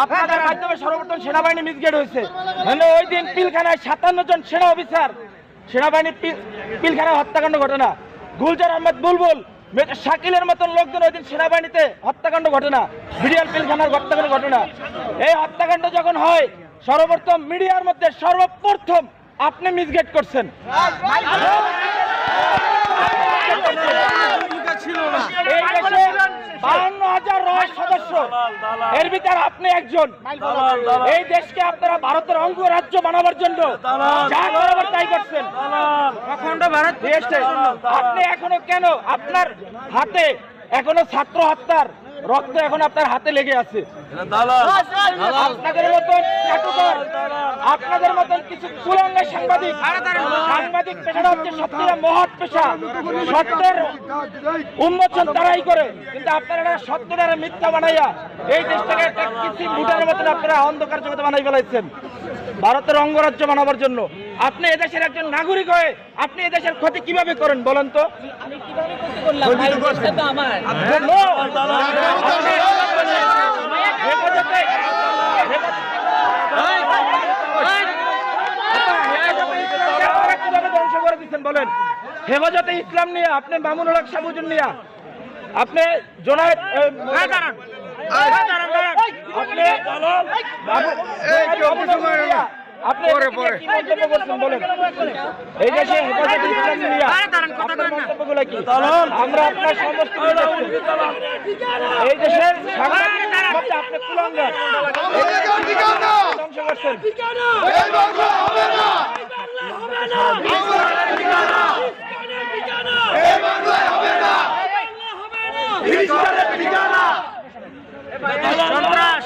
আপনাদের মাধ্যমে সর্বপ্রথম সেনাবাহিনী মিসগেট হয়েছে। মানে ওই দিন পিলখানায় 57 জন সেনা অফিসার সেনাবাহিনী পিলখানায় হত্যাকাণ্ড ঘটনা, গুলজার আহমেদ বুলবুল শাকিলের মতন লোকজন ওই দিন সেনাবাহিনীতে হত্যাকাণ্ড ঘটনা, বিডিআর পিলখানার হত্যাকাণ্ড ঘটনা। এই হত্যাকাণ্ড যখন হয় সর্বপ্রথম মিডিয়ার মধ্যে সর্বপ্রথম আপনি মিসগেট করছেন। এই দেশে 52,000 সদস্য, এর ভিতরে আপনি একজন। এই দেশকে আপনারা ভারতের অঙ্গরাজ্য বানাবার জন্য যা করাবার তাই করছেন। আপনি এখনো কেন আপনার হাতে এখনো ছাত্র হত্যার রক্ত এখন আপনার হাতে লেগে আছে? আপনাদের মতন আপনাদের মতন কিছু কুলাঙ্গা সাংবাদিক পেশাটা হচ্ছে সত্যিকার মহৎ পেশা, সত্যের উন্মোচন তারাই করে, কিন্তু আপনারা সত্যটারে মিথ্যা বানাইয়া এই দেশটাকে একটা কিছু মুটার মতন আপনারা অন্ধকার জগতে বানাই ফেলাইছেন ভারতের অঙ্গরাজ্য বানাবার জন্য। আপনি এদেশের একজন নাগরিক হয়ে আপনি এদেশের ক্ষতি কিভাবে করেন বলেন তো? ধ্বংস করে দিচ্ছেন বলেন? হেফাজতে ইসলাম নিয়ে আপনি মামুনুল হক সাবুজুন নিয়ে আপনি জোনায়েদ আপনি কি মন্তব্য করছেন বলেন? এই দেশে হেফাজতে ইসলাম নিয়ে আপনার মন্তব্যগুলো কি? আমরা আপনার সমস্ত এই দেশের আপনি কুলাঙ্গার ধ্বংস করছেন। সন্ত্রাস